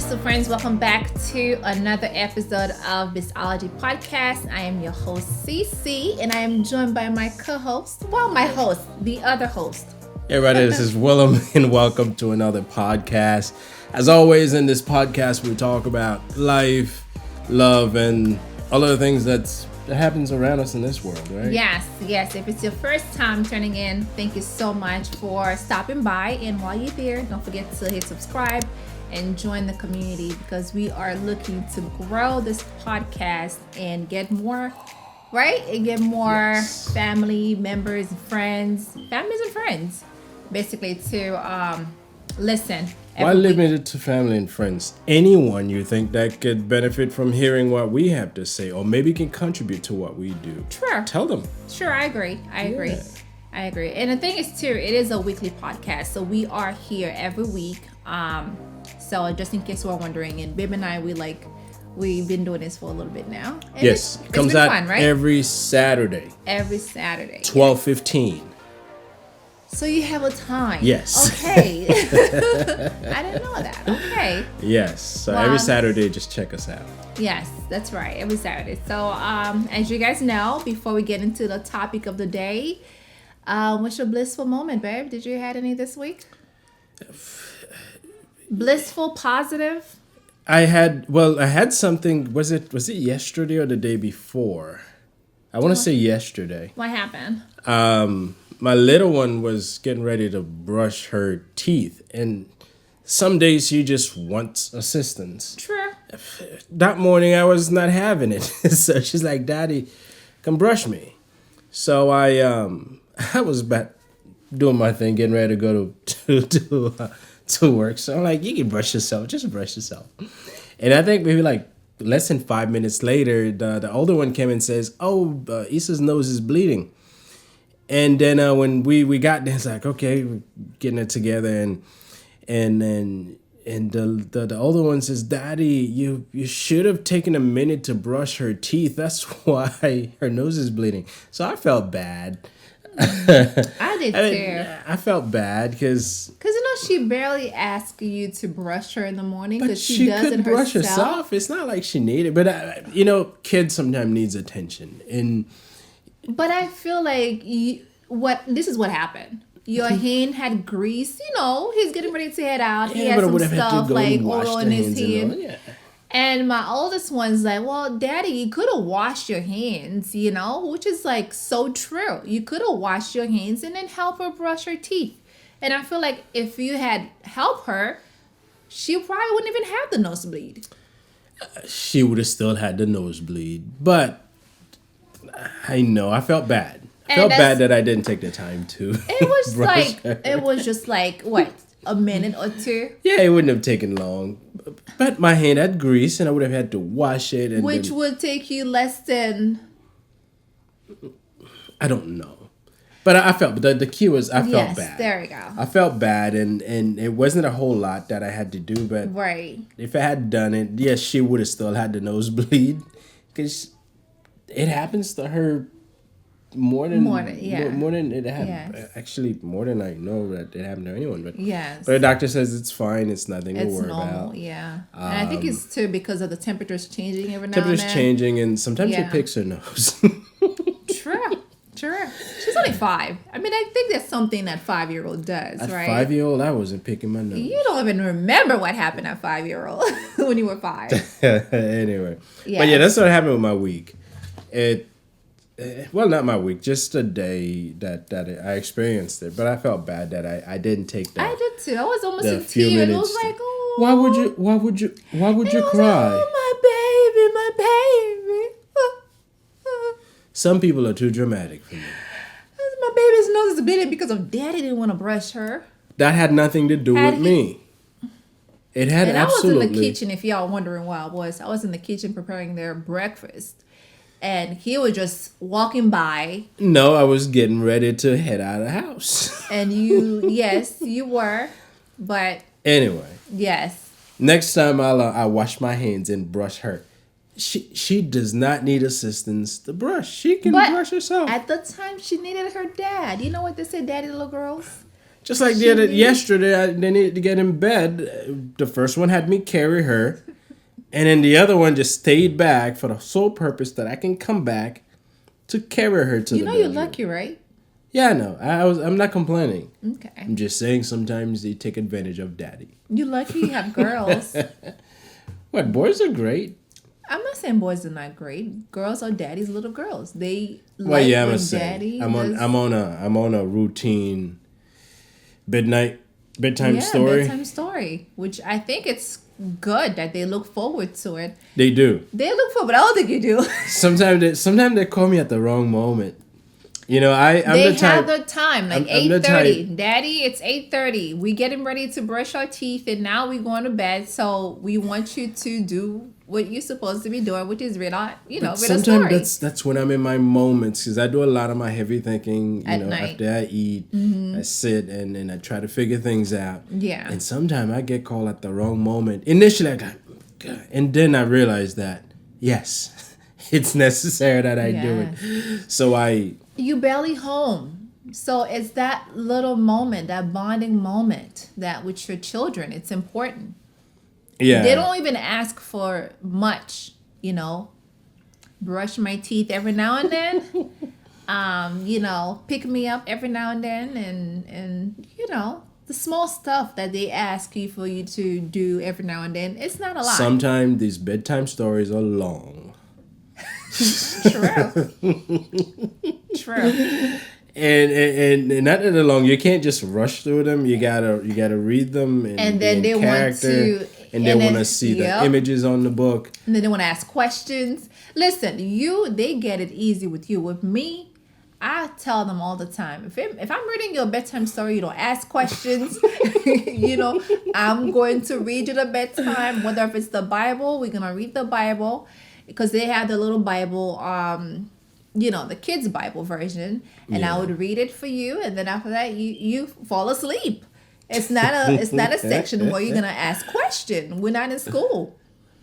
Blissful friends, welcome back to another episode of Blissology podcast. I am your host, CC, and I am joined by my co-host, the other host. Hey everybody, this is Willem, and welcome to another podcast. As always, in this podcast, we talk about life, love, and all of the things that happens around us in this world, right? Yes. If it's your first time turning in, thank you so much for stopping by. And while you're there, don't forget to hit subscribe and join the community, because we are looking to grow this podcast and get more, family members, families and friends, basically to listen. Why limit it to family and friends? Anyone you think that could benefit from hearing what we have to say, or maybe can contribute to what we do. Sure. Tell them. Sure, I agree. I agree. And the thing is too, it is a weekly podcast, so we are here every week. So just in case you are wondering, and Bib and I, we've been doing this for a little bit now. And yes, it comes out fun, right? every Saturday. 12:15. So you have a time. Yes. Okay. I didn't know that. Okay. Yes. So every Saturday, just check us out. Yes, that's right. Every Saturday. So as you guys know, before we get into the topic of the day, what's your blissful moment, babe? Did you had any this week? Blissful, positive? I had something. Was it yesterday or the day before? I want to say yesterday. What happened? My little one was getting ready to brush her teeth, and some days she just wants assistance. True. That morning I was not having it, so she's like, "Daddy, come brush me." So I was back doing my thing, getting ready to go to work. So I'm like, "You can brush yourself, just brush yourself." And I think maybe like less than 5 minutes later, the older one came and says, "Oh, Issa's nose is bleeding." And then when we got there, it's like, okay, we're getting it together, and the older one says, "Daddy, you should have taken a minute to brush her teeth. That's why her nose is bleeding." So I felt bad. I did too. I felt bad because she barely asks you to brush her in the morning, because she does could it brush herself. It's not like she needed, but kids sometimes needs attention. But I feel like this is what happened. Your hand had grease. He's getting ready to head out. He had some stuff like oil in his hand. And my oldest one's like, "Well, Daddy, you could have washed your hands, which is like so true. You could have washed your hands and then help her brush her teeth." And I feel like if you had helped her, she probably wouldn't even have the nosebleed. She would have still had the nosebleed, but I know I felt bad. I felt bad that I didn't take the time to. It was it was just like what, a minute or two. Yeah, it wouldn't have taken long, but my hand had grease, and I would have had to wash it, which would take you less than. I don't know, but I felt the key was I felt bad. There we go. I felt bad, and it wasn't a whole lot that I had to do, but if I had done it, yes, she would have still had the nosebleed, because it happens to her more than it happened. Yes. Actually, more than I know that it happened to anyone. But but the doctor says it's fine. It's nothing to worry about. Yeah, and I think it's too because of the temperatures changing every now and then. Temperatures changing, and sometimes she picks her nose. True. She's only 5. I mean, I think that's something that 5-year-old does, right? 5-year-old, I wasn't picking my nose. You don't even remember what happened at 5-year-old when you were 5. Anyway, but that's what happened with my week. Not my week, just a day that I experienced it. But I felt bad that I didn't take that. I did too. I was almost in tears. I was like, "Oh." Why would you cry? Like, "Oh, my baby. Some people are too dramatic for me. My baby's nose is bleeding because of Daddy didn't want to brush her. That had nothing to do with me. It had absolutely. I was in the kitchen, if y'all wondering where I was. I was in the kitchen preparing their breakfast. And he was just walking by. No, I was getting ready to head out of the house. And yes, you were. But anyway. Yes. Next time I'll wash my hands and brush her. She does not need assistance to brush. She can brush herself. At the time, she needed her dad. You know what they say, daddy little girls? Just like yesterday, they needed to get in bed. The first one had me carry her, and then the other one just stayed back for the sole purpose that I can come back to carry her to the bedroom. You're lucky, right? Yeah, I know. I'm not complaining. Okay. I'm just saying sometimes they take advantage of daddy. You're lucky you have girls. What, boys are great. I'm not saying boys are not great. Girls are daddy's little girls. They I'm saying I'm on a routine bedtime story. Bedtime story, which I think it's good that they look forward to it. They do. They look forward. I don't think you do. Sometimes they call me at the wrong moment. You know, They have the time, like 8:30. Daddy, it's 8:30. We getting ready to brush our teeth, and now we going to bed. So we want you to do what you're supposed to be doing, which is read a story. Sometimes that's when I'm in my moments, because I do a lot of my heavy thinking. At night. After I eat, I sit and I try to figure things out. Yeah. And sometimes I get called at the wrong moment. Initially, I got, and then I realized that yes, it's necessary that I do it. So You barely home. So it's that little moment, that bonding moment that with your children, it's important. Yeah. They don't even ask for much, brush my teeth every now and then. Pick me up every now and then and the small stuff that they ask you for you to do every now and then. It's not a lot. Sometimes these bedtime stories are long. True. And not that they're long. You can't just rush through them. You gotta read them and then they want to want to see the images on the book. And then they want to ask questions. Listen, they get it easy with you. With me, I tell them all the time, if I'm reading your bedtime story, you don't ask questions. I'm going to read you the bedtime, whether if it's the Bible, we're gonna read the Bible. Because they have the little Bible, the kids' Bible version, and I would read it for you, and then after that, you fall asleep. It's not a section where you're gonna ask questions. We're not in school.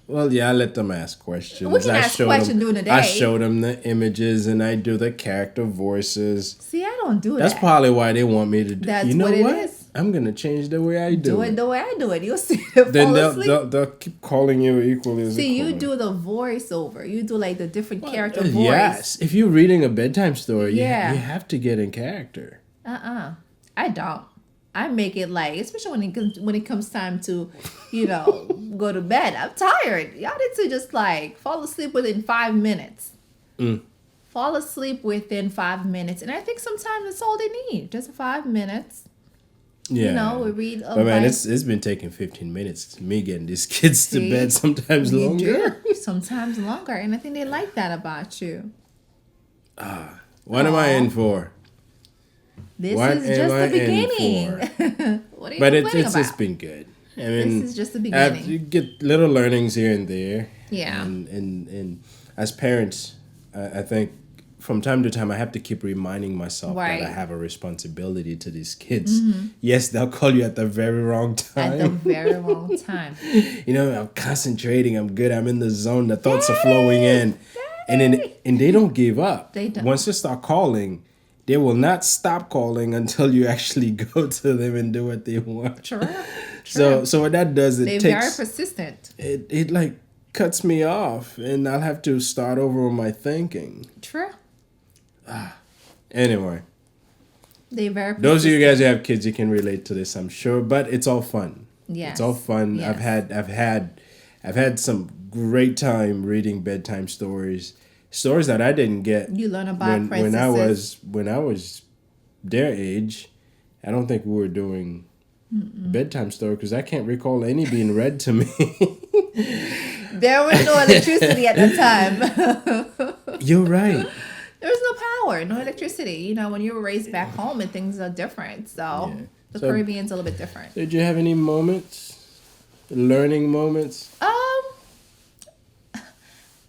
Well, yeah, I let them ask questions. We can ask questions during the day. I show them the images, and I do the character voices. See, I don't do that. That's probably why they want me to do. That's what it is. I'm gonna change the way I do it. Do it the way I do it. You'll see them then fall asleep. They'll keep calling you equally as See, you do the voiceover. You do like the different character voice. Yes, if you're reading a bedtime story, you have to get in character. I don't. I make it like, especially when it comes time to, go to bed. I'm tired. Y'all need to just like fall asleep within 5 minutes. Fall asleep within 5 minutes, and I think sometimes that's all they need, just 5 minutes. Yeah. We read. But man, it's been taking 15 minutes to me getting these kids to bed. Sometimes longer. Sometimes longer, and I think they like that about you. What am I in for? This is just the beginning. What are you complaining about? It's been good. I mean, this is just the beginning. You get little learnings here and there. Yeah. And as parents, I think from time to time I have to keep reminding myself that I have a responsibility to these kids. Yes, they'll call you at the very wrong time. At the very wrong time. I'm concentrating. I'm good. I'm in the zone. The thoughts are flowing in. And they don't give up. They don't. Once you start calling, they will not stop calling until you actually go to them and do what they want. True. So what that does, they're very persistent. It like cuts me off, and I'll have to start over with my thinking. True. Anyway. They're very persistent. Those of you guys who have kids, you can relate to this, I'm sure. But it's all fun. Yes. It's all fun. Yes. I've had some great time reading bedtime stories that I didn't get. You learn about princesses. When I was their age. I don't think we were doing bedtime story because I can't recall any being read to me. There was no electricity at the time. You're right. There was no power, no electricity. When you were raised back home and things are different. So the Caribbean's a little bit different. Did you have any moments? Learning moments?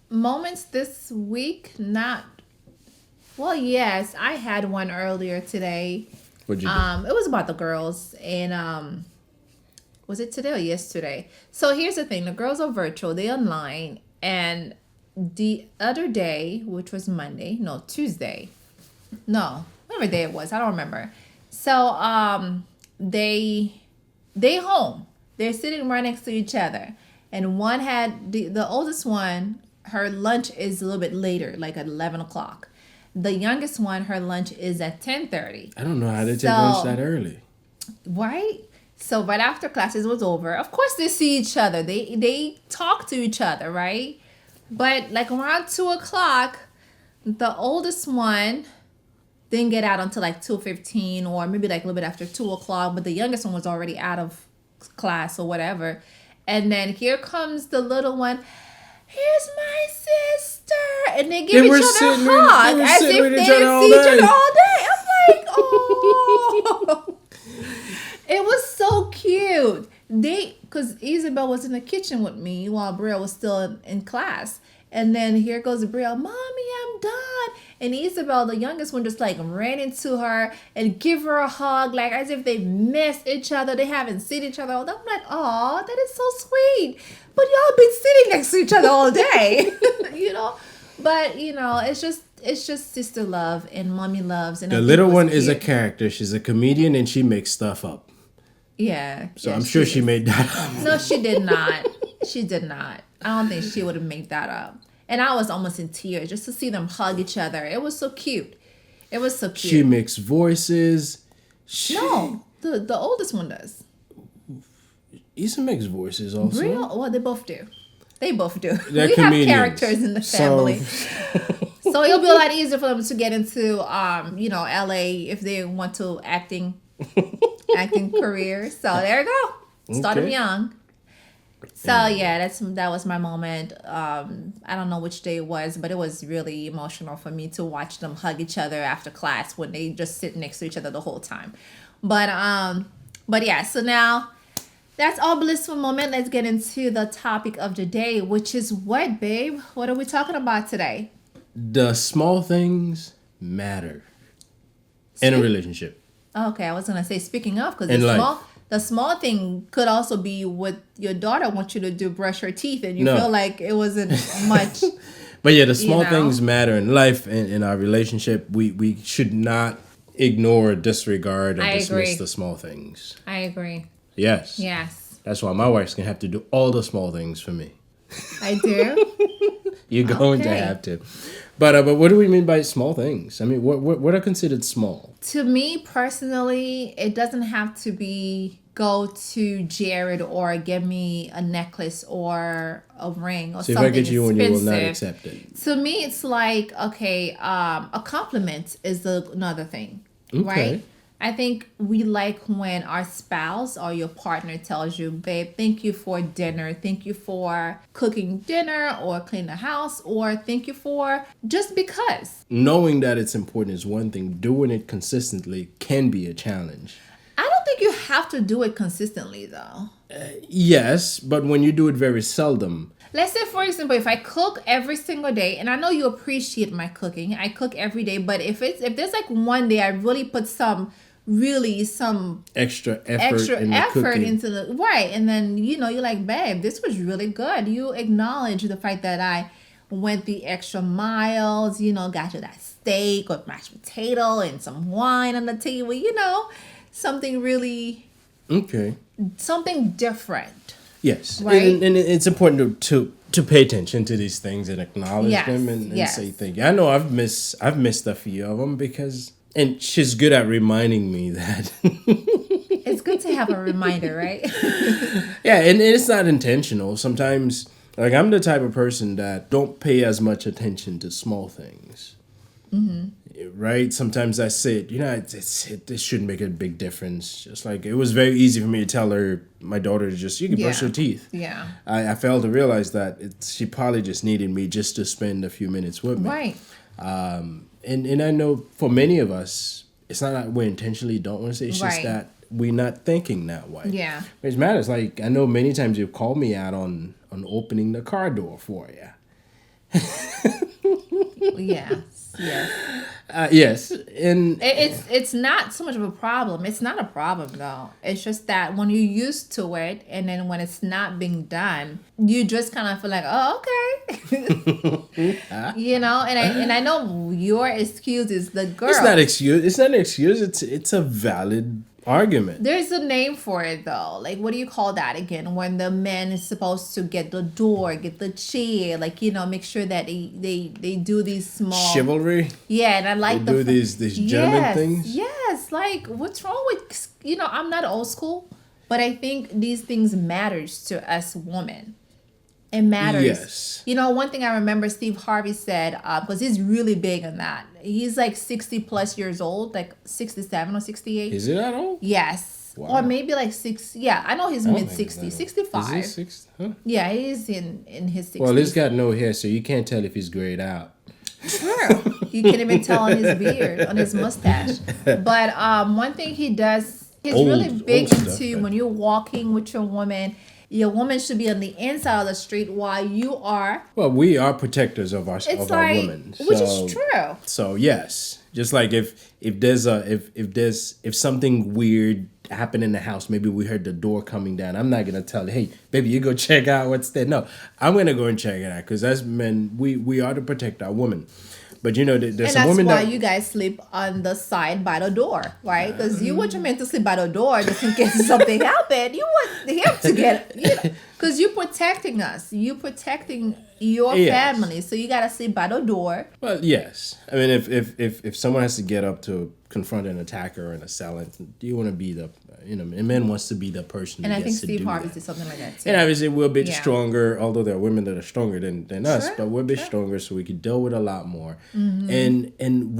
Moments this week? Not. Well, yes. I had one earlier today. What'd you do? It was about the girls. And was it today or yesterday? So here's the thing. The girls are virtual. They're online. And the other day, which was Tuesday. No, whatever day it was. I don't remember. So they home. They're sitting right next to each other. And one had, the oldest one, her lunch is a little bit later, like at 11 o'clock. The youngest one, her lunch is at 10:30. I don't know how they take lunch that early. Right? So right after classes was over, of course they see each other. They talk to each other, right? But like around 2 o'clock, the oldest one didn't get out until like 2:15 or maybe like a little bit after 2 o'clock. But the youngest one was already out of class or whatever. And then here comes the little one. Here's my sister. And they give each other a hug as if they didn't see each other all day. I'm like, oh. It was so cute. Because Isabel was in the kitchen with me while Bria was still in class. And then here goes Bria, Mommy, I'm done. And Isabel, the youngest one, just like ran into her and give her a hug, like as if they missed each other. They haven't seen each other all day. I'm like, oh, that is so sweet. But y'all been sitting next to each other all day, you know? But, you know, it's just sister love and mommy loves. And the little one is a character. She's a comedian and she makes stuff up. Yeah. So I'm sure she made that up. No, she did not. She did not. I don't think she would have made that up. And I was almost in tears just to see them hug each other. It was so cute. It was so cute. She makes voices. No, the oldest one does. Issa makes voices also. Real? Well, they both do. They both do. They're we comedians. have characters in the family. So it'll be a lot easier for them to get into, LA if they want to acting career. So there you go. Start them young. So yeah, that was my moment. I don't know which day it was, but it was really emotional for me to watch them hug each other after class when they just sit next to each other the whole time. But yeah, so now that's all blissful moment. Let's get into the topic of the day, which is what, babe? What are we talking about today? The small things matter in a relationship. Okay, I was gonna say speaking of, because the small thing could also be what your daughter wants you to do, brush her teeth, and you feel like it wasn't much. But yeah, the small things matter in life and in our relationship. We should not ignore, disregard, or dismiss the small things. I agree. Yes. Yes. That's why my wife's gonna have to do all the small things for me. I do. You're going to have to. But what do we mean by small things? I mean, what are considered small? To me personally, it doesn't have to be go to Jared or get me a necklace or a ring or something expensive. If I get you one, you will not accept it. To me, it's like, okay, a compliment is another thing, right? I think we like when our spouse or your partner tells you, babe, thank you for dinner. Thank you for cooking dinner or cleaning the house, or thank you for just because. Knowing that it's important is one thing. Doing it consistently can be a challenge. I don't think you have to do it consistently, though. Yes, but when you do it very seldom. Let's say, for example, if I cook every single day, and I know you appreciate my cooking, I cook every day, but if there's like one day I really put some extra effort into the right, and then you're like, babe, this was really good. You acknowledge the fact that I went the extra miles, got you that steak with mashed potato and some wine on the table, something really something different. Yes, right? and it's important to pay attention to these things and acknowledge them and say thank you. I know I've missed a few of them because. And she's good at reminding me that. It's good to have a reminder, right? Yeah, and it's not intentional. Sometimes, like, I'm the type of person that don't pay as much attention to small things. Mm-hmm. Right? Sometimes I say, it shouldn't make a big difference. Just like, it was very easy for me to tell my daughter you can brush her teeth. Yeah. I failed to realize that she probably just needed me just to spend a few minutes with me. Right. And I know for many of us, it's not that we intentionally don't want to say, it's just that we're not thinking that way. Yeah. Which matters. Like, I know many times you've called me out on opening the car door for you. Yes. Yes. And it's not so much of a problem. It's not a problem, though. It's just that when you're used to it, and then when it's not being done, you just kind of feel like, oh, okay. And I know your excuse is the girl. It's not an excuse. It's a valid argument. There's a name for it though. Like, what do you call that again? When the man is supposed to get the door, get the chair, like, make sure that they do these small Chivalry. Yeah, and I like they do these German things. Yes, like what's wrong with I'm not old school, but I think these things matters to us women. It matters. Yes. One thing I remember Steve Harvey said, because he's really big on that. He's like 60 plus years old, like 67 or 68. Is he that old? Yes. Wow. Or maybe like 6. Yeah, I know he's mid 60s, 65. Is he 60? Huh? Yeah, he's in his 60s. Well, he's got no hair, so you can't tell if he's grayed out. True. You can't even tell on his beard, on his mustache. But one thing he does, he's really big into when you're walking with your woman should be on the inside of the street while you are. Well, we are protectors of our women, which is true. So yes, just like if something weird happened in the house, maybe we heard the door coming down. I'm not gonna tell you, hey, baby, you go check out what's there. No, I'm gonna go and check it out because as men, we are to protect our women. But there's some women that's why you guys sleep on the side by the door, right? Because you want your man to sleep by the door just in case something happened. You want him to get, because you're protecting us. You're protecting your family, so you gotta sleep by the door. Well, yes. I mean, if someone has to get up to confront an attacker or an assailant, you want to be the, a man wants to be the person. And I think Steve Harvey did something like that too. And obviously we're a bit stronger, although there are women that are stronger than us, but we're a bit stronger, so we can deal with a lot more. Mm-hmm. And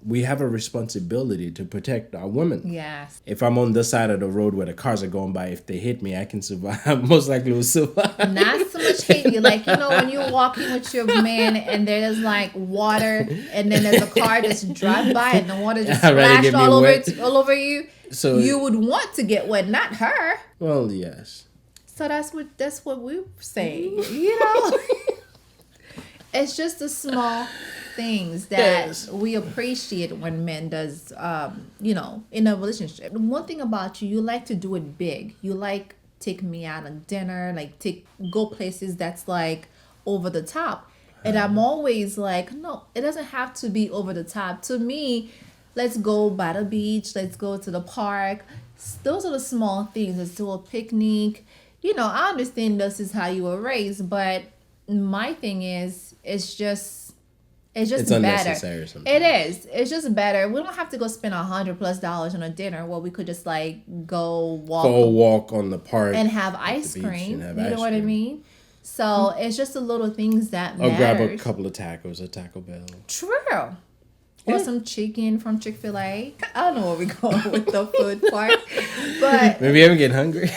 we have a responsibility to protect our women. Yes. If I'm on the side of the road where the cars are going by, if they hit me, I can survive. Most likely will survive. Not so much hit you. Like, when you're walking with your man and there's like water and then there's a car just drive by and the water just splashed all over you. So you would want to get wet, not her. Well, yes. So that's what we're saying. It's just the small things that we appreciate when men does, in a relationship. One thing about you like to do it big. You like take me out on dinner, like go places that's like over the top. And I'm always like, no, it doesn't have to be over the top. To me, let's go by the beach. Let's go to the park. Those are the small things. Let's do a picnic. I understand this is how you were raised, but my thing is, it's just better. Unnecessary sometimes. It is. It's just better. We don't have to go spend $100+ on a dinner. Well, we could just like go walk on the park and have ice cream. You know what I mean? So it's just the little things that matter. Or grab a couple of tacos at Taco Bell. True. Or some chicken from Chick-fil-A. I don't know where we're going with the food part, but maybe I'm getting hungry.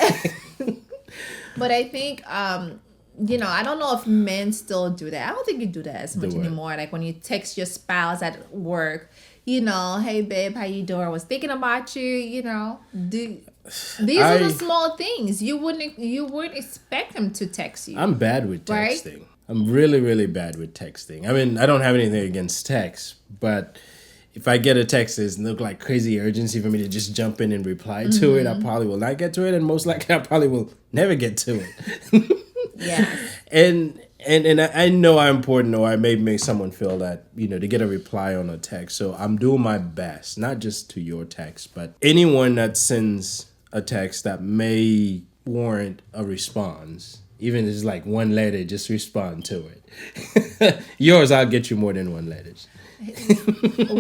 But I think I don't know if men still do that. I don't think you do that as much anymore. Like when you text your spouse at work, hey babe, how you doing? I was thinking about you. These are the small things you wouldn't expect them to text you. I'm bad with texting. Right? I'm really, really bad with texting. I mean, I don't have anything against text, but if I get a text that look like crazy urgency for me to just jump in and reply to it, I probably will not get to it, and most likely I probably will never get to it. Yeah. And I know I'm important, or I may make someone feel that, to get a reply on a text. So I'm doing my best, not just to your text, but anyone that sends a text that may warrant a response. Even if it's like one letter, just respond to it. Yours, I'll get you more than one letter.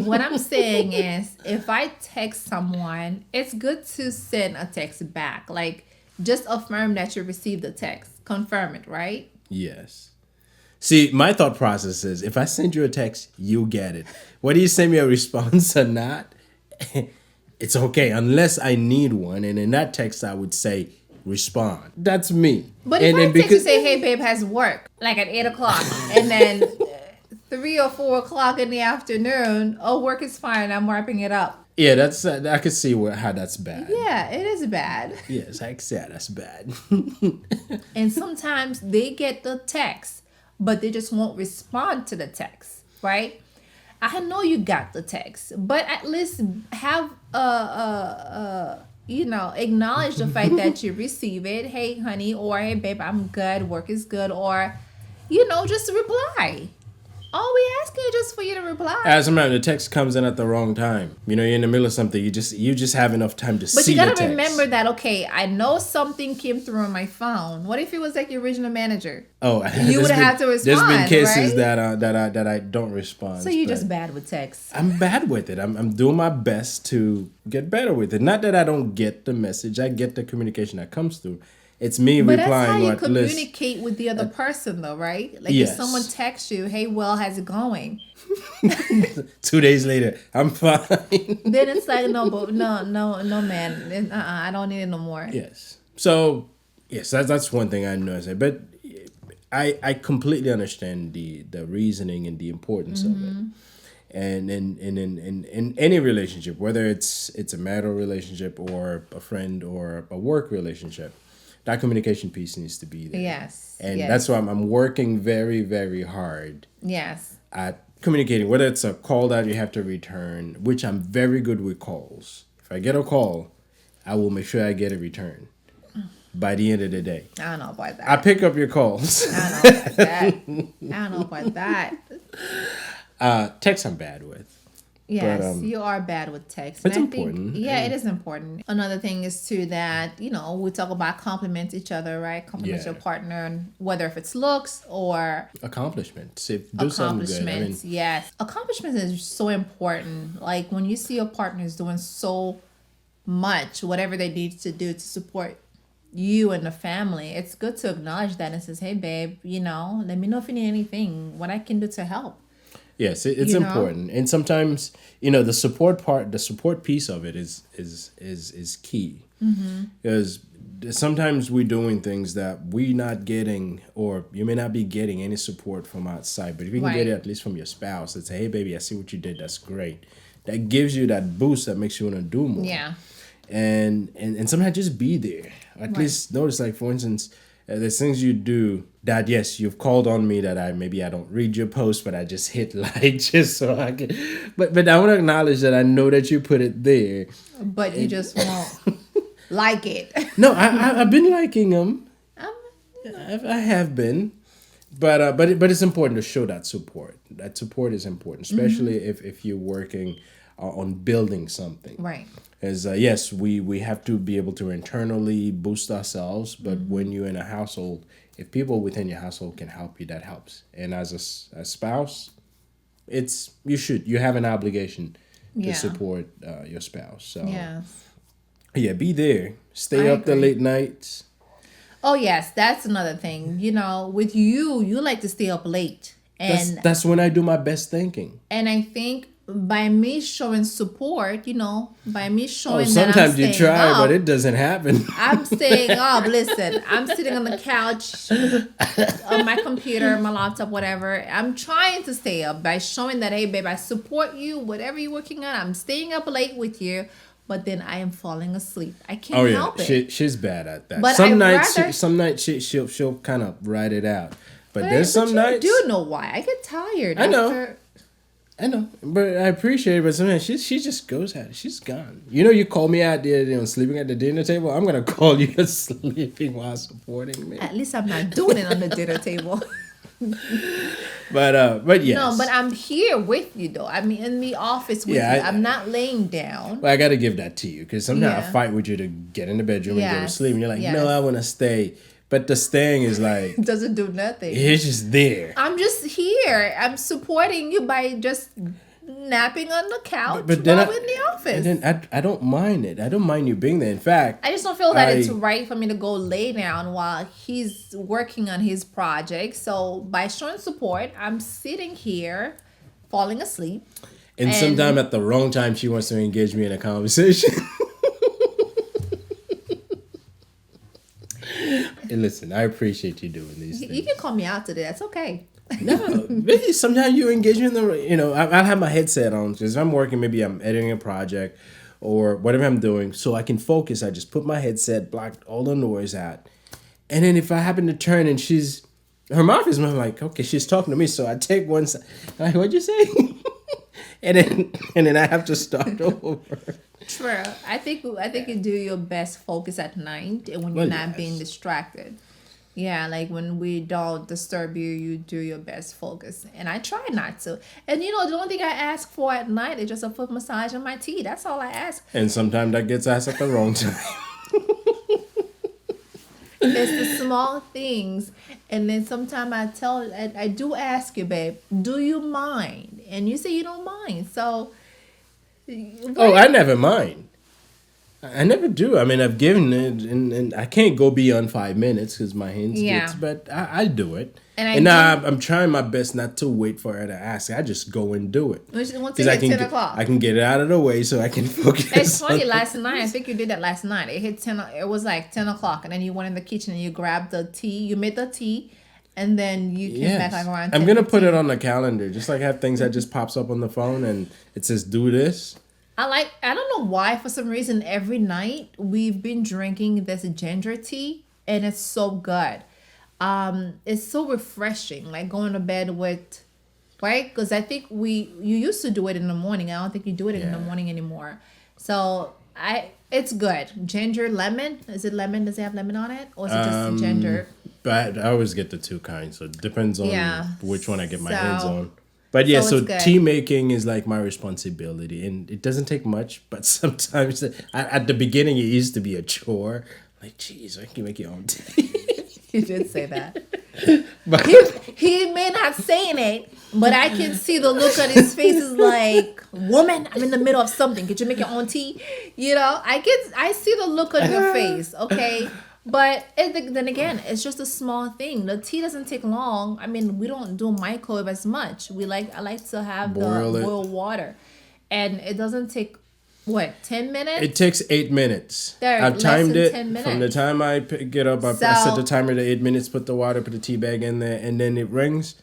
What I'm saying is, if I text someone, it's good to send a text back. Like, just affirm that you received the text. Confirm it, right? Yes. See, my thought process is, if I send you a text, you get it. Whether you send me a response or not, it's okay. Unless I need one. And in that text, I would say, respond. That's me. But if I text you say, hey babe, has work, like at 8:00, and then 3 or 4 o'clock in the afternoon, work is fine, I'm wrapping it up. Yeah, that's I can see how that's bad. Yeah, it is bad. Yes, I can see how that's bad. And sometimes they get the text, but they just won't respond to the text, right? I know you got the text, but at least have acknowledge the fact that you receive it. Hey, honey, or hey, babe, I'm good. Work is good. Or, just reply. All we ask is just for you to reply. Sometimes the text comes in at the wrong time. You know, you're in the middle of something. You just have enough time to see the text. But you gotta remember that. Okay, I know something came through on my phone. What if it was like your original manager? Oh, you would have to respond. There's been cases right? that I don't respond. So you're just bad with text. I'm bad with it. I'm doing my best to get better with it. Not that I don't get the message. I get the communication that comes through. It's me replying. But that's how you communicate with the other person, though, right? Like if someone texts you, "Hey, well, how's it going?" 2 days later, I'm fine. Then it's like, no, man. I don't need it no more. Yes. So, yes, that's one thing I know. But I completely understand the reasoning and the importance of it. And in any relationship, whether it's a marital relationship or a friend or a work relationship, that communication piece needs to be there. Yes. And that's why I'm working very, very hard. Yes. At communicating, whether it's a call that you have to return, which I'm very good with calls. If I get a call, I will make sure I get a return by the end of the day. I don't know about that. I pick up your calls. I don't know about that. I don't know about that. Text I'm bad with. Yes, but, you are bad with text. It's important. It is important. Another thing is too that, we talk about compliment each other, right? Compliment your partner, whether if it's looks or accomplishments. Do something good. Yes. Accomplishments is so important. Like when you see your partner is doing so much, whatever they need to do to support you and the family, it's good to acknowledge that and says, "Hey babe, let me know if you need anything, what I can do to help." Yes, it's important, and sometimes the support piece of it is key, because sometimes we're doing things that we're not getting, or you may not be getting any support from outside. But if you can get it at least from your spouse, and say, "Hey, baby, I see what you did. That's great." That gives you that boost that makes you want to do more. Yeah, and sometimes just be there. At least notice, like for instance. There's things you do that, yes, you've called on me that I don't read your post, but I just hit like just so I can. But I want to acknowledge that I know that you put it there. But you just won't like it. No, I've been liking them. I have been. But it's important to show that support. That support is important, especially if you're working on building something. Right. As yes, we have to be able to internally boost ourselves, but when you're in a household, if people within your household can help you, that helps. And as a spouse, you have an obligation to support your spouse. So be there. Stay up the late nights. Oh yes, that's another thing. With you like to stay up late, and that's when I do my best thinking. And I think by me showing support, by me showing sometimes that I'm you try, up, but it doesn't happen. I'm staying up. Listen, I'm sitting on the couch, on my computer, my laptop, whatever. I'm trying to stay up by showing that, hey, babe, I support you. Whatever you're working on, I'm staying up late with you. But then I am falling asleep. I can't help it. She's bad at that. But some nights she'll kind of ride it out. But there's some nights. You do know why? I get tired. I know, but I appreciate it. But sometimes she just goes at it. She's gone. You call me out there, sleeping at the dinner table. I'm gonna call you sleeping while supporting me. At least I'm not doing it on the dinner table. But yes. No, but I'm here with you though. I mean, in the office with you. I'm not laying down. Well, I got to give that to you because sometimes I fight with you to get in the bedroom and go to sleep, and you're like, no, I want to stay. But the staying is like doesn't do nothing. It's just there. I'm just here. I'm supporting you by just napping on the couch but then while in the office. And then I don't mind it. I don't mind you being there. In fact, I just don't feel that it's right for me to go lay down while he's working on his project. So by showing support, I'm sitting here falling asleep. And sometime at the wrong time, she wants to engage me in a conversation. And listen, I appreciate you doing these things. You can call me out today. That's okay. No, maybe sometimes you engage me in the, I'll have my headset on because if I'm working, maybe I'm editing a project or whatever I'm doing, so I can focus. I just put my headset, block all the noise out. And then if I happen to turn and her mouth is like, okay, she's talking to me, so I take one side. Like, what'd you say? and then I have to start over. True. I think you do your best focus at night and when you're not being distracted. Yeah, like when we don't disturb you, you do your best focus. And I try not to. And the only thing I ask for at night is just a foot massage on my teeth. That's all I ask. And sometimes that gets asked at the wrong time. It's the small things. And then sometimes I do ask you, babe, do you mind? And you say you don't mind. So. Oh, I never mind. I never do. I mean, I've given it, and I can't go beyond 5 minutes because my hands get. But I do it, and now I'm trying my best not to wait for her to ask. I just go and do it. Once it hit 10 o'clock, I can get it out of the way so I can focus. It's funny. Last night, I think you did that last night. It hit 10. It was like 10 o'clock, and then you went in the kitchen and you grabbed the tea. You made the tea. And then you came back like around 10. I'm gonna put it on the calendar, just like have things that just pops up on the phone and it says do this. I don't know why, for some reason, every night we've been drinking this ginger tea, and it's so good. It's so refreshing, like going to bed with, right? Because I think you used to do it in the morning. I don't think you do it in the morning anymore. So it's good. Ginger, lemon. Is it lemon? Does it have lemon on it? Or is it just ginger? But I always get the two kinds, so it depends on which one I get my hands on. But yeah, so tea making is like my responsibility, and it doesn't take much. But sometimes at the beginning, it used to be a chore. Like, geez, I can make your own tea. You did say that. But he may not saying it, but I can see the look on his face is like, woman, I'm in the middle of something. Could you make your own tea? I see the look on your face. Okay. But then again, it's just a small thing. The tea doesn't take long. I mean, we don't do microwave as much. I like to have boil water, and it doesn't take 10 minutes. It takes 8 minutes. I've timed it from the time I get up. I set the timer to 8 minutes. Put the water, put the tea bag in there, and then it rings.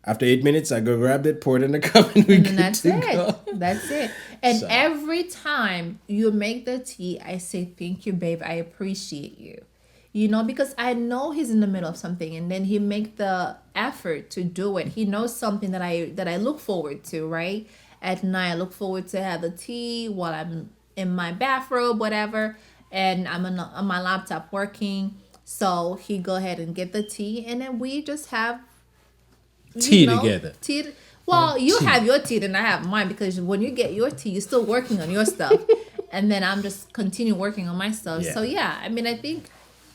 After 8 minutes, I go grab it, pour it in the cup, and that's it. That's it. And every time you make the tea, I say, "Thank you, babe. I appreciate you." Because I know he's in the middle of something, and then he make the effort to do it. He knows something that I look forward to, right? At night, I look forward to have the tea while I'm in my bathrobe, whatever, and I'm on my laptop working. So he go ahead and get the tea, and then we just have tea together. Well, you have your tea, and I have mine, because when you get your tea, you're still working on your stuff, and then I'm just continue working on my stuff. Yeah. So yeah, I mean, I think.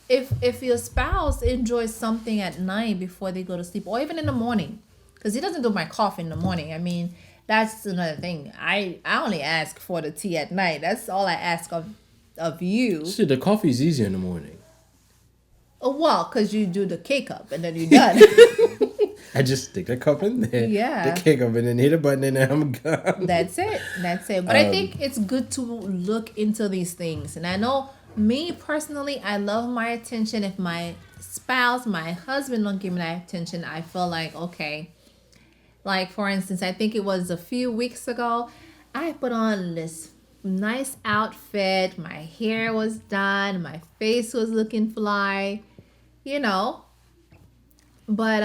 If your spouse enjoys something at night before they go to sleep, or even in the morning, because he doesn't do my coffee in the morning. I mean, that's another thing. I only ask for the tea at night. That's all I ask of you. See, the coffee's easier in the morning. Oh, well, because you do the K-cup and then you're done. I just stick the cup in there. Yeah. The K-cup and then hit a button and I'm gone. That's it. But I think it's good to look into these things. And I know, me personally, I love my attention. If my spouse, my husband don't give me that attention, I feel like, okay. Like, for instance, I think it was a few weeks ago, I put on this nice outfit. My hair was done. My face was looking fly, But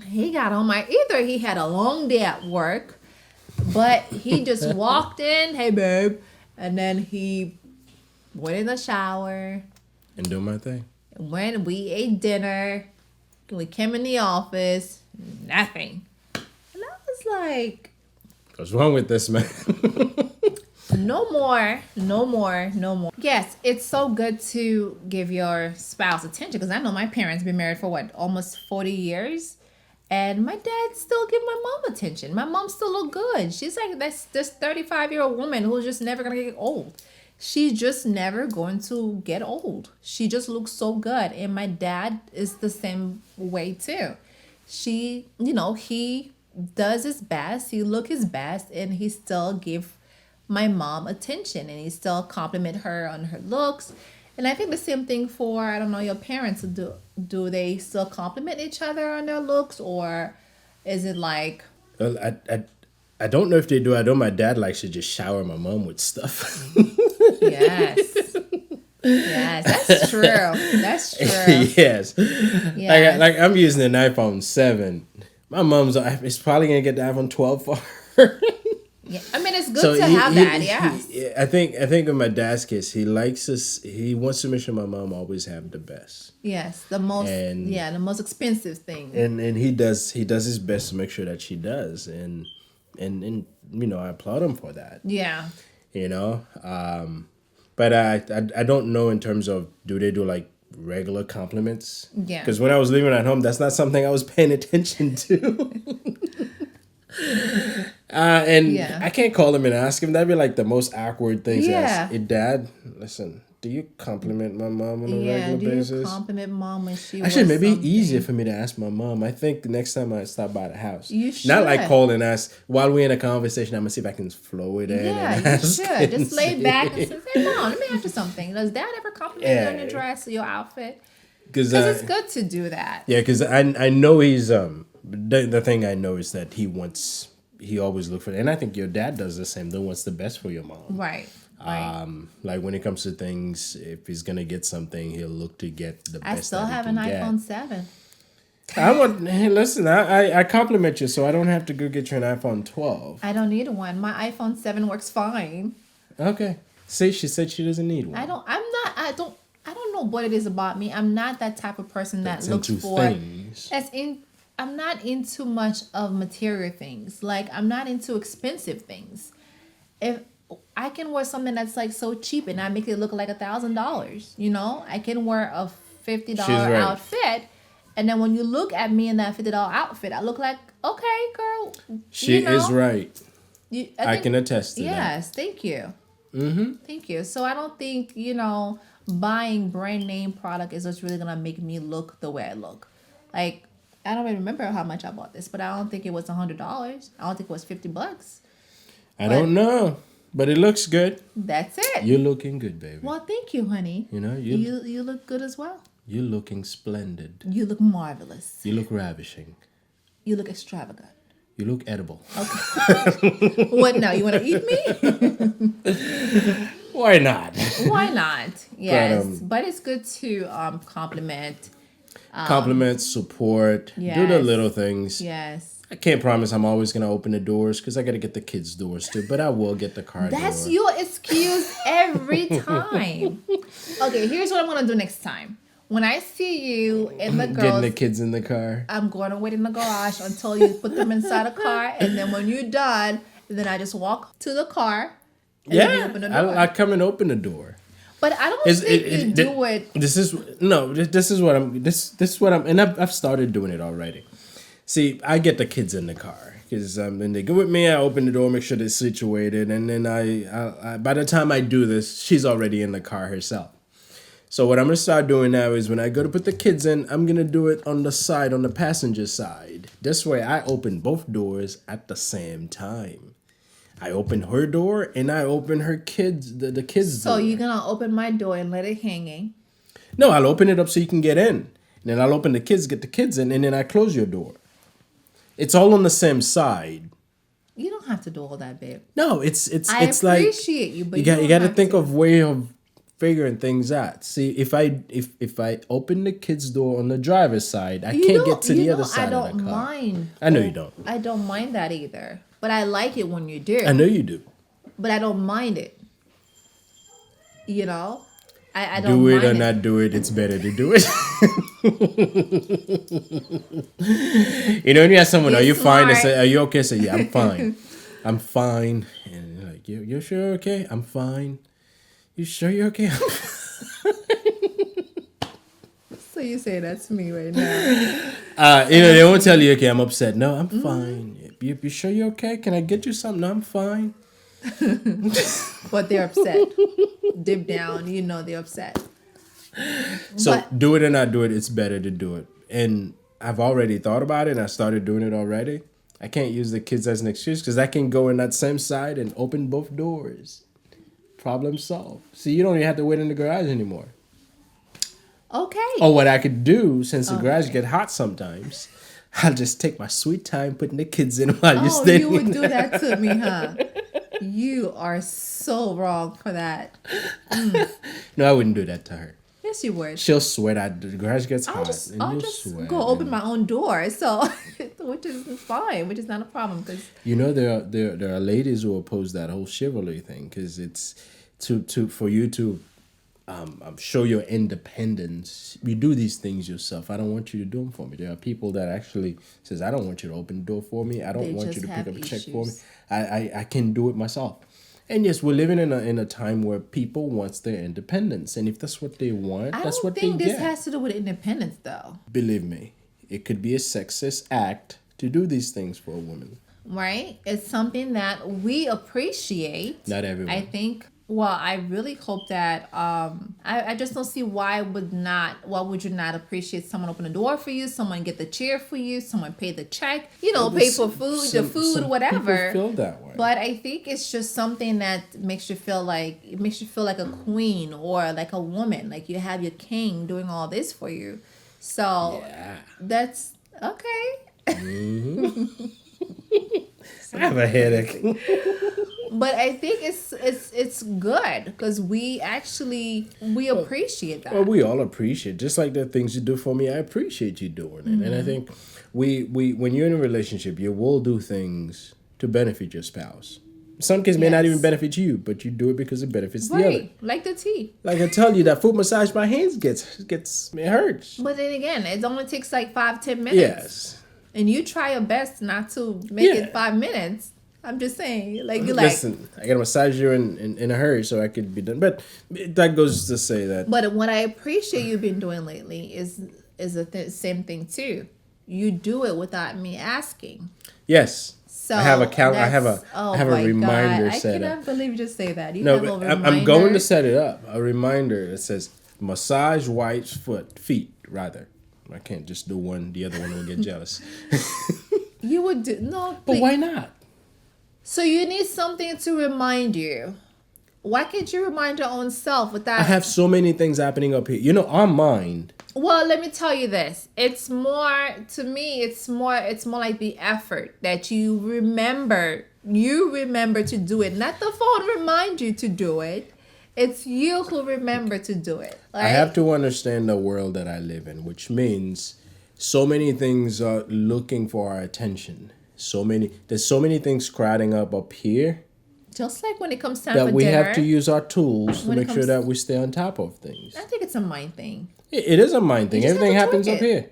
he got on either he had a long day at work, but he just walked in, "Hey, babe," and then he went in the shower and do my thing. When we ate dinner, we came in the office, nothing. And I was like, what's wrong with this man? No more. Yes, it's so good to give your spouse attention, because I know my parents been married for almost 40 years. And my dad still give my mom attention. My mom still look good. She's like this 35-year-old woman who's just never going to get old. She's just never going to get old. She just looks so good. And my dad is the same way too. He does his best. He look his best, and he still give my mom attention, and he still compliment her on her looks. And I think the same thing for, I don't know, your parents. Do they still compliment each other on their looks, or is it like... Well, I don't know if they do. I know my dad likes to just shower my mom with stuff. Yes, that's true. Yes. Like I'm using an iPhone 7. My mom's it's probably gonna get the iPhone 12 for her. Yeah. I mean, it's good to have that. Yes. I think in my dad's case, he likes us. He wants to make sure my mom always have the best. Yes, the most expensive thing. And he does his best to make sure that she does, and I applaud him for that. Yeah. But I don't know in terms of, do they do like regular compliments? Yeah. Because when I was living at home, that's not something I was paying attention to. I can't call him and ask him. That'd be like the most awkward thing to ask. Hey, Dad, listen, do you compliment my mom on a regular basis? Do you compliment mom when she Actually, maybe easier for me to ask my mom. I think the next time I stop by the house. You should. Not like call and ask. While we're in a conversation, I'm going to see if I can flow it in. Yeah, you should. Just lay back and say, hey, Mom, let me ask you something. Does Dad ever compliment you on your dress or your outfit? Because it's good to do that. Yeah, because I know he's... The thing I know is that he always looks for it. And I think your dad does the same. He wants the best for your mom. Right. Like when it comes to things, if he's gonna get something, he'll look to get the best. I still have an iPhone 7. Hey, listen, I compliment you, so I don't have to go get you an iPhone 12. I don't need one. My iPhone 7 works fine. Okay. See, she said she doesn't need one. I don't know what it is about me. I'm not that type of person that looks for things. I'm not into much of material things. Like, I'm not into expensive things. If I can wear something that's like so cheap and I make it look like $1,000, I can wear a $50 outfit, and then when you look at me in that $50 outfit, I look like, okay, girl. She is right. I can attest to that. Yes, thank you. Mm-hmm. Thank you. So I don't think buying brand name product is what's really gonna make me look the way I look. Like, I don't even remember how much I bought this, but I don't think it was $100. I don't think it was $50. I don't know, but it looks good. That's it. You're looking good, baby. Well, thank you, honey. You look good as well. You're looking splendid. You look marvelous. You look ravishing. You look extravagant. You look edible. Okay. What now? You want to eat me? Why not? Why not? Yes, but it's good to compliment. Compliment, support, do the little things. Yes. I can't promise I'm always going to open the doors because I got to get the kids' doors too, but I will get the car door. That's your excuse every time. Okay, here's what I'm going to do next time. When I see you and the girls... Getting the kids in the car. I'm going to wait in the garage until you put them inside a car, and then when you're done, then I just walk to the car and then you open the door. I come and open the door. But I don't think you do it. This is what I'm, and I've started doing it already. See, I get the kids in the car because when they go with me, I open the door, make sure they're situated, and then I by the time I do this, she's already in the car herself. So what I'm gonna start doing now is when I go to put the kids in, I'm gonna do it on the side, on the passenger side. This way, I open both doors at the same time. I open her door and I open her kids, the kids' door. So you're gonna open my door and let it hanging? No, I'll open it up so you can get in. And then I'll open get the kids in, and then I close your door. It's all on the same side. You don't have to do all that, babe. No, it's I like appreciate you, but you got to think of way of figuring things out. See, if I open the kids' door on the driver's side, I can't get to the other side of the car. I don't mind. I know you don't. I don't mind that either. But I like it when you do. I know you do. But I don't mind it. I don't do it mind or not do it. It's better to do it. When you ask someone, "Are you fine?" They say, "Are you okay?" Say, "Yeah, I'm fine. I'm fine." And you're like, "You sure you're okay?" "I'm fine." "You sure you're okay?" So you say that to me right now. They won't tell you, "Okay, I'm upset." "No, I'm fine." You sure you're okay? Can I get you something?" "No, I'm fine." But they're upset. Dip down, they're upset. So do it or not do it, it's better to do it. And I've already thought about it and I started doing it already. I can't use the kids as an excuse because I can go in that same side and open both doors. Problem solved. See, you don't even have to wait in the garage anymore. Okay. Or what I could do, since the garage get hot sometimes, I'll just take my sweet time putting the kids in while you're staying. You would do that to me, huh? You are so wrong for that. No, I wouldn't do that to her. Yes, you would. She'll sweat. The grass gets hot. I'll just go open my own door. So, which is fine, which is not a problem. Because there are ladies who oppose that whole chivalry thing because it's for you to show your independence. You do these things yourself. I don't want you to do them for me. There are people that actually says, I don't want you to open the door for me. I don't want you to pick up a check for me. I can do it myself. And yes, we're living in a time where people want their independence. And if that's what they want, that's what they get. I don't think this has to do with independence, though. Believe me, it could be a sexist act to do these things for a woman. Right? It's something that we appreciate. Not everyone. I think. Well, I really hope that I just don't see why would you not appreciate someone open the door for you, someone get the chair for you, someone pay the check, pay for food, whatever. People feel that way. But I think it's just something that makes you feel like a queen or like a woman, like you have your king doing all this for you. So that's okay. Mm-hmm. I have a headache. But I think it's good because we appreciate that. Well, we all appreciate, just like the things you do for me. I appreciate you doing it, and I think we when you're in a relationship, you will do things to benefit your spouse. Some cases may not even benefit you, but you do it because it benefits the other. Like the tea. Like I tell you, that foot massage, my hands it hurts. But then again, it only takes like 5-10 minutes. Yes. And you try your best not to make it 5 minutes. I'm just saying, listen, I got to massage you in a hurry so I could be done. But that goes to say that. But what I appreciate you've been doing lately is same thing too. You do it without me asking. Yes. So I have a reminder set up. I cannot believe you just say that. I'm going to set it up. A reminder that says massage wife's feet rather. I can't just do one. The other one will get jealous. You would do no. But why not? So you need something to remind you. Why can't you remind your own self without? I have so many things happening up here. Our mind. Well, let me tell you this. It's more to me. It's more like the effort that you remember. You remember to do it. Not the phone remind you to do it. It's you who remember to do it. Right? I have to understand the world that I live in, which means so many things are looking for our attention. There's so many things crowding up here. Just like when it comes time that for we dinner, have to use our tools to make sure that we stay on top of things. I think it's a mind thing. It is a mind thing. Everything happens up here.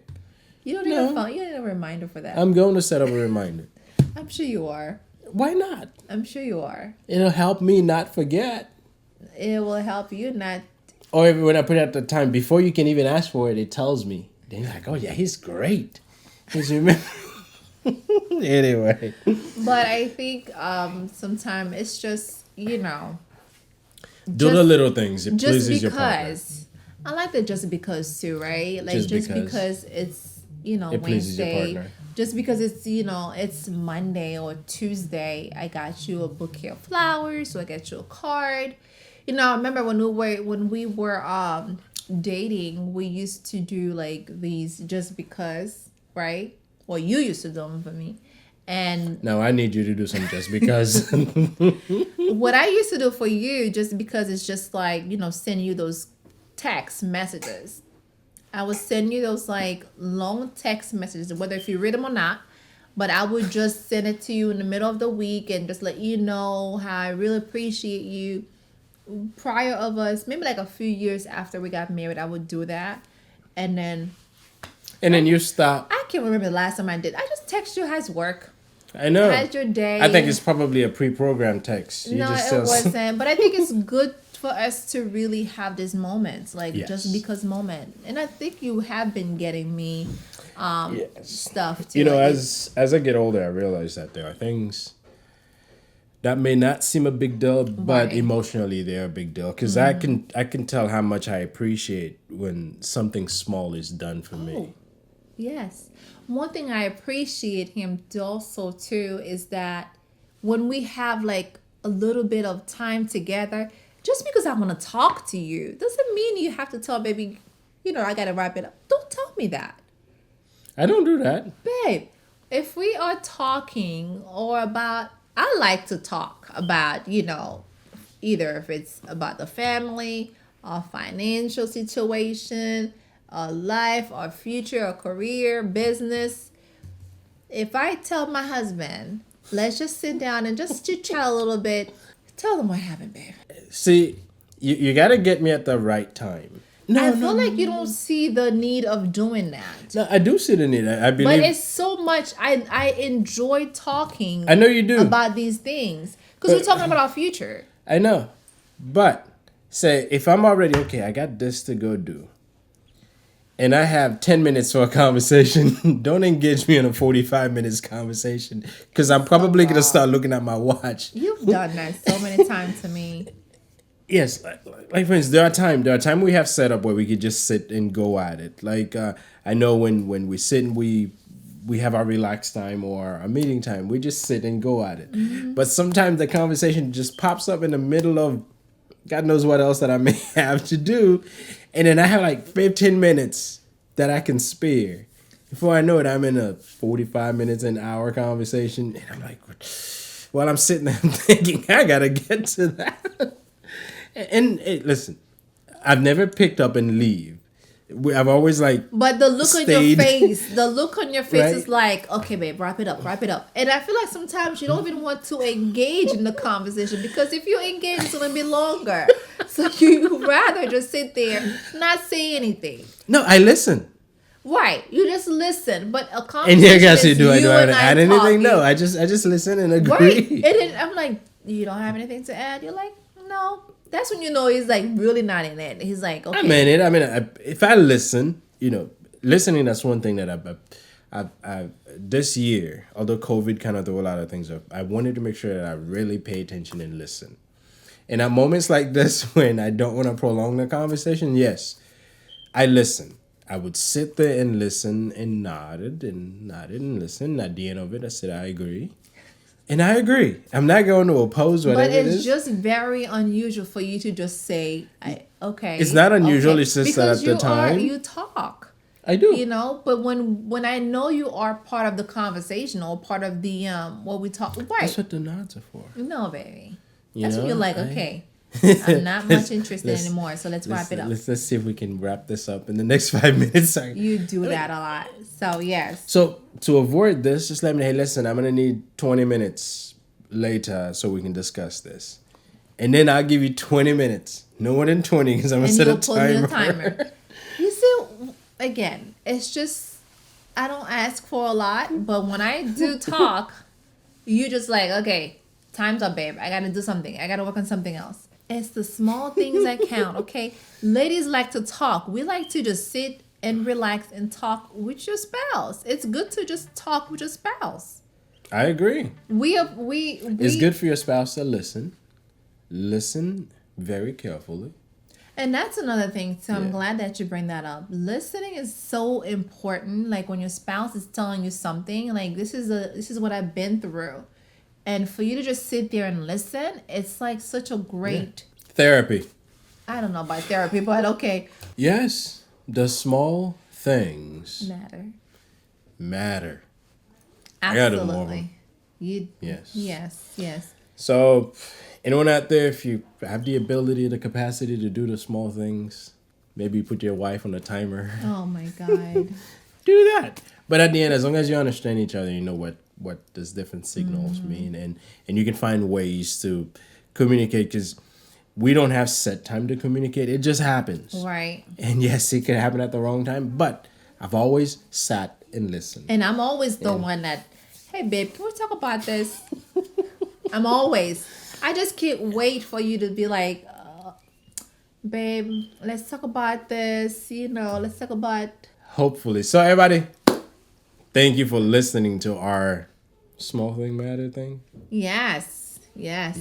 You don't need a phone. You don't need a reminder for that. I'm going to set up a reminder. I'm sure you are. Why not? I'm sure you are. It'll help me not forget. It will help you not. Or when I put it at the time, before you can even ask for it, it tells me. Then you're like, oh yeah, he's great. He's remember. Anyway. But I think sometimes it's just, do the little things. It pleases your partner. I like the just because too, right? Like just because it's, it pleases your Wednesday. partner. Just because it's, it's Monday or Tuesday, I got you a bouquet of flowers, so I got you a card. I remember when we were dating, we used to do like these just because, right? Well, you used to do them for me. And now I need you to do some just because. What I used to do for you just because it's just like, send you those text messages. I would send you those like long text messages, whether if you read them or not. But I would just send it to you in the middle of the week and just let you know how I really appreciate you. Prior of us, maybe like a few years after we got married, I would do that. And then you stop. I can't remember the last time I did. I just text you how's work. I know. How's your day? I think it's probably a pre-programmed text. No, it wasn't. But I think it's good for us to really have these moments, like just because moment. And I think you have been getting me stuff too. As I get older, I realize that there are things that may not seem a big deal, but emotionally they're a big deal. Because I can tell how much I appreciate when something small is done for me. Yes. One thing I appreciate him also too is that when we have like a little bit of time together, just because I want to talk to you doesn't mean you have to tell baby, I got to wrap it up. Don't tell me that. I don't do that. Babe, if we are talking I like to talk about, either if it's about the family, our financial situation, our life, our future, our career, business. If I tell my husband, let's just sit down and just chit-chat a little bit, tell them what happened, babe. See, you got to get me at the right time. I feel like you don't see the need of doing that. No, I do see the need. I believe. But it's so much. I enjoy talking. I know you do. About these things. Because we're talking about our future. I know. But, say, if I'm already, okay, I got this to go do. And I have 10 minutes for a conversation. Don't engage me in a 45 minutes conversation. Because I'm probably going to start looking at my watch. You've done that so many times to me. Yes, like for instance, there are times we have set up where we could just sit and go at it. Like I know when we sit and we have our relaxed time or our meeting time, we just sit and go at it. Mm-hmm. But sometimes the conversation just pops up in the middle of God knows what else that I may have to do, and then I have like 15 minutes that I can spare. Before I know it, I'm in a 45 minutes, an hour conversation, and I'm like, while I'm sitting there thinking, I gotta get to that. And hey, listen, I've never picked up and leave. I've always But the look on your face, right? Is like, okay, babe, wrap it up. And I feel like sometimes you don't even want to engage in the conversation because if you engage, it's gonna be longer. So you rather just sit there, not say anything. No, I listen. Right, you just listen, but a conversation. And here, guys, do I add anything? No, I just listen and agree. Right, and then I'm like, you don't have anything to add? You're like, no. That's when you know he's like really not in it. He's like, okay. I mean, if I listen, listening, that's one thing that I this year, although COVID kind of threw a lot of things up, I wanted to make sure that I really pay attention and listen. And at moments like this, when I don't want to prolong the conversation, yes, I listen. I would sit there and listen and nodded and listen. At the end of it, I said, I agree. And I agree. I'm not going to oppose whatever it is. But it's just very unusual for you to just say, okay. It's not unusual. Okay. It's just because that at the time. You talk. I do. But when I know you are part of the conversation or part of the, what we talk. Right. That's what the nods are for. No, baby. That's when you're like, okay. I'm not much interested anymore, so let's wrap it up. Let's see if we can wrap this up in the next 5 minutes. You do that a lot. So, yes. So, to avoid this, just let me, hey, listen, I'm going to need 20 minutes later so we can discuss this. And then I'll give you 20 minutes. No more than 20 because I'm going to set a timer. You see, again, it's just, I don't ask for a lot, but when I do talk, you just like, okay, time's up, babe. I got to do something. I got to work on something else. It's the small things that count, okay? Ladies like to talk. We like to just sit and relax and talk with your spouse. It's good to just talk with your spouse. I agree. It's good for your spouse to listen. Listen very carefully. And that's another thing, so I'm glad that you bring that up. Listening is so important. Like when your spouse is telling you something, like this is what I've been through. And for you to just sit there and listen, it's like such a great... Therapy. I don't know about therapy, but okay. Yes, the small things... Matter. Absolutely. Yes. So, anyone out there, if you have the ability, the capacity to do the small things, maybe put your wife on a timer. Oh my God. Do that. But at the end, as long as you understand each other, you know what these different signals mean, and you can find ways to communicate, because we don't have set time to communicate. It just happens. Right. And yes, it can happen at the wrong time, but I've always sat and listened. And I'm always the one that, hey, babe, can we talk about this? I just can't wait for you to be like, babe, let's talk about this, let's talk about... Hopefully. So everybody, thank you for listening to our small thing matter thing. Yes. I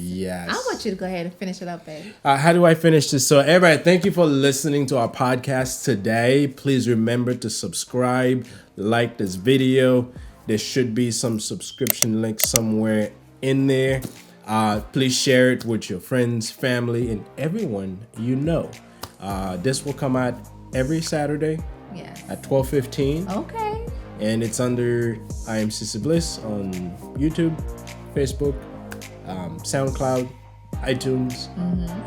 want you to go ahead and finish it up, babe. How do I finish this? So everybody, thank you for listening to our podcast today. Please remember to subscribe, like this video. There should be some subscription link somewhere in there. Please share it with your friends, family, and everyone you know. This will come out every Saturday. Yes. At 12:15. Okay. And it's under IamCeCeBliss on YouTube, Facebook, SoundCloud, iTunes.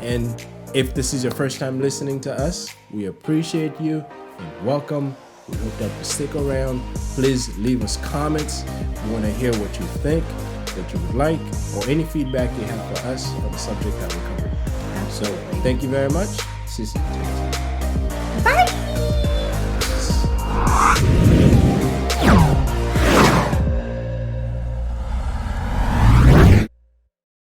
And if this is your first time listening to us, we appreciate you and welcome. We hope that you stick around. Please leave us comments. We want to hear what you think, what you would like, or any feedback you have for us on the subject that we covered. Absolutely. So thank you very much. See you. Bye.